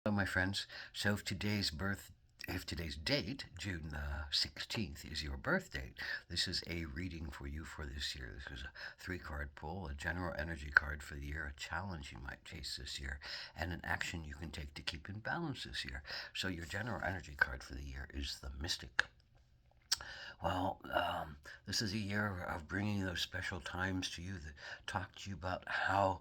Hello, my friends. So, if today's date, June the 16th, is your birth date, this is a reading for you for this year. This is a three-card pull, a general energy card for the year, a challenge you might face this year, and an action you can take to keep in balance this year. So, your general energy card for the year is the Mystic. Well, this is a year of bringing those special times to you that talk to you about how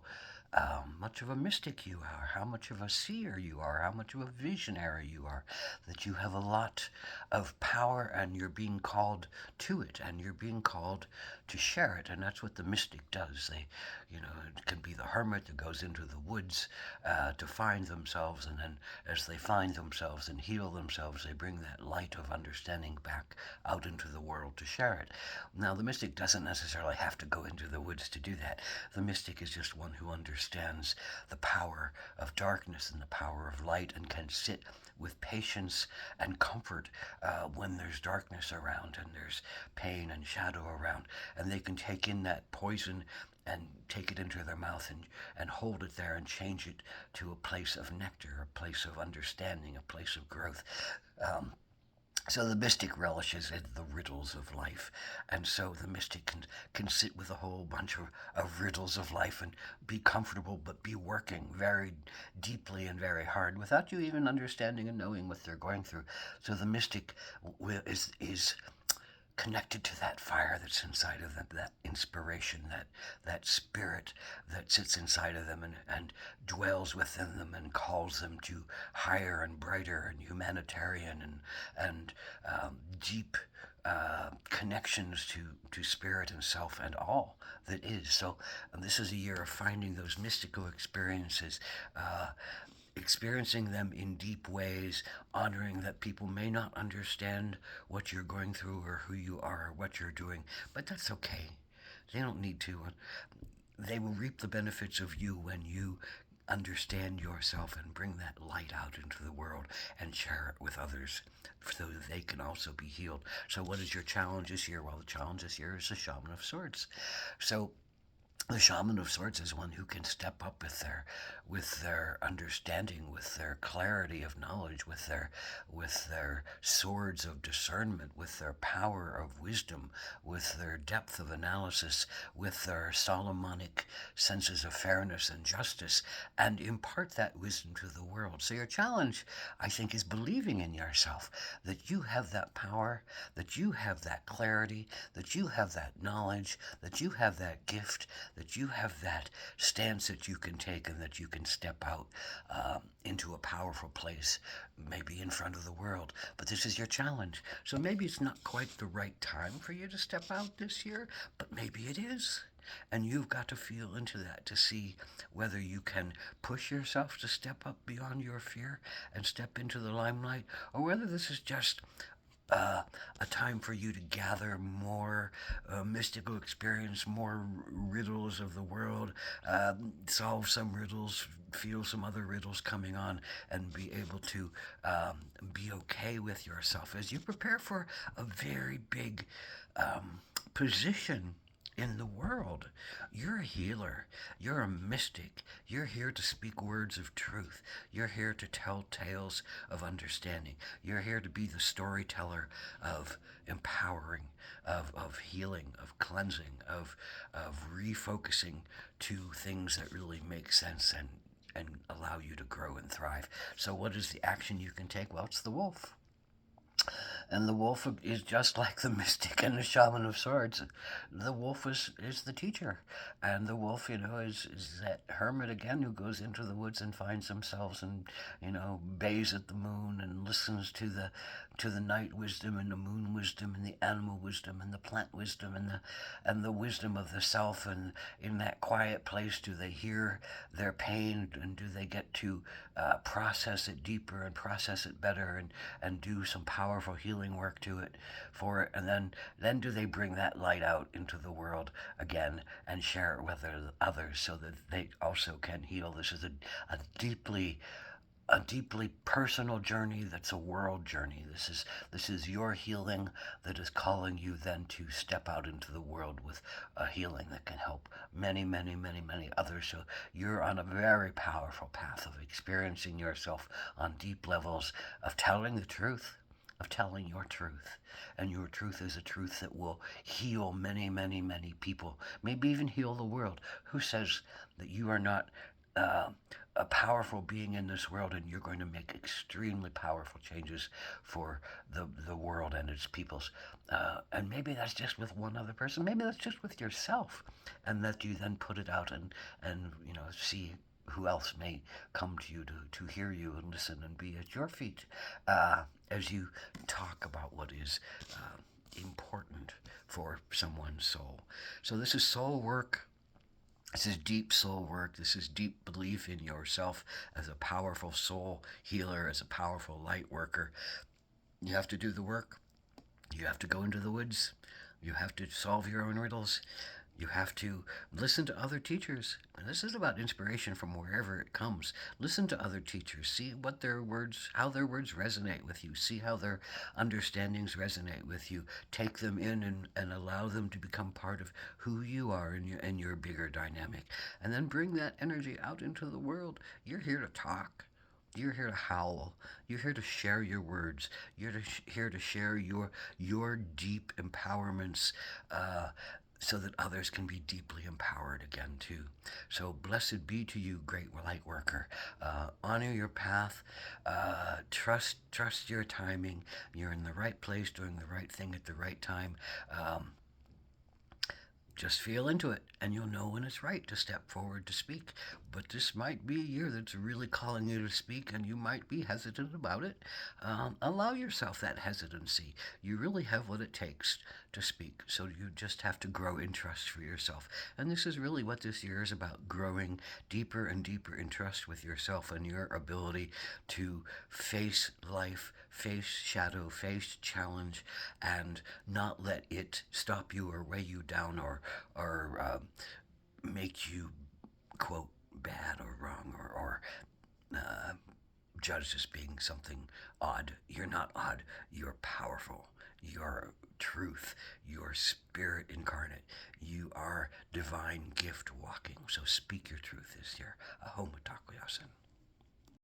much of a mystic you are, how much of a seer you are, how much of a visionary you are, that you have a lot of power and you're being called to it and you're being called to share it. And that's what the mystic does. It can be the hermit that goes into the woods to find themselves, and then as they find themselves and heal themselves, they bring that light of understanding back out into the world to share it. Now, the mystic doesn't necessarily have to go into the woods to do that. The mystic is just one who understands the power of darkness and the power of light and can sit with patience and comfort when there's darkness around and there's pain and shadow around. And they can take in that poison and take it into their mouth and hold it there and change it to a place of nectar, a place of understanding, a place of growth. Um, so the mystic relishes in the riddles of life, and so the mystic can sit with a whole bunch of riddles of life and be comfortable, but be working very deeply and very hard without you even understanding and knowing what they're going through. So the mystic is connected to that fire that's inside of them, that inspiration, that spirit that sits inside of them and dwells within them and calls them to higher and brighter and humanitarian and deep connections to spirit and self and all that is. So this is a year of finding those mystical experiences, experiencing them in deep ways, honoring that people may not understand what you're going through or who you are or what you're doing, but that's okay. They don't need to. They will reap the benefits of you when you understand yourself and bring that light out into the world and share it with others so that they can also be healed. So, what is your challenge this year? Well, the challenge this year is the Shaman of Swords. So, the shaman of swords is one who can step up with their understanding, with their clarity of knowledge, with their swords of discernment, with their power of wisdom, with their depth of analysis, with their Solomonic senses of fairness and justice, and impart that wisdom to the world. So your challenge, I think, is believing in yourself, that you have that power, that you have that clarity, that you have that knowledge, that you have that gift, that you have that stance that you can take and that you can step out into a powerful place, maybe in front of the world. But this is your challenge. So maybe it's not quite the right time for you to step out this year, but maybe it is. And you've got to feel into that to see whether you can push yourself to step up beyond your fear and step into the limelight, or whether this is just a time for you to gather more mystical experience, more riddles of the world, solve some riddles, feel some other riddles coming on, and be able to be okay with yourself as you prepare for a very big position in the world. You're a healer. You're a mystic. You're here to speak words of truth. You're here to tell tales of understanding. You're here to be the storyteller of empowering, of healing, of cleansing, of refocusing to things that really make sense and allow you to grow and thrive. So what is the action you can take? Well, it's the wolf. And the wolf is just like the mystic and the shaman of swords. The wolf is the teacher. And the wolf, is that hermit again who goes into the woods and finds themselves and, bays at the moon and listens to the night wisdom and the moon wisdom and the animal wisdom and the plant wisdom and the wisdom of the self. And in that quiet place, do they hear their pain and do they get to process it deeper and process it better and do some powerful healing work to it for it, and then do they bring that light out into the world again and share it with others so that they also can heal. This is a deeply a deeply personal journey that's a world journey. This is your healing that is calling you then to step out into the world with a healing that can help many, many, many, many others. So you're on a very powerful path of experiencing yourself on deep levels of telling the truth, of telling your truth. And your truth is a truth that will heal many, many, many people, maybe even heal the world. Who says that you are not uh, a powerful being in this world and you're going to make extremely powerful changes for the world and its peoples? And maybe that's just with one other person. Maybe that's just with yourself. And that you then put it out and see who else may come to you to hear you and listen and be at your feet as you talk about what is important for someone's soul. So this is soul work. This is deep soul work. This is deep belief in yourself as a powerful soul healer, as a powerful light worker. You have to do the work. You have to go into the woods. You have to solve your own riddles. You have to listen to other teachers. And this is about inspiration from wherever it comes. Listen to other teachers. See what their words, how their words resonate with you. See how their understandings resonate with you. Take them in and allow them to become part of who you are in your bigger dynamic. And then bring that energy out into the world. You're here to talk. You're here to howl. You're here to share your words. You're here to share your deep empowerments, so that others can be deeply empowered again too. So blessed be to you, great light worker. Honor your path. Trust your timing. You're in the right place, doing the right thing at the right time. Just feel into it, and you'll know when it's right to step forward to speak. But this might be a year that's really calling you to speak, and you might be hesitant about it. Allow yourself that hesitancy. You really have what it takes to speak, so you just have to grow in trust for yourself. And this is really what this year is about, growing deeper and deeper in trust with yourself and your ability to face life, face shadow, face challenge, and not let it stop you or weigh you down or make you, quote, bad or wrong or uh, judged as being something odd. You're not odd. You're powerful. You're truth. You're spirit incarnate. You are divine gift walking. So speak your truth this year. Ahom Takoyasin.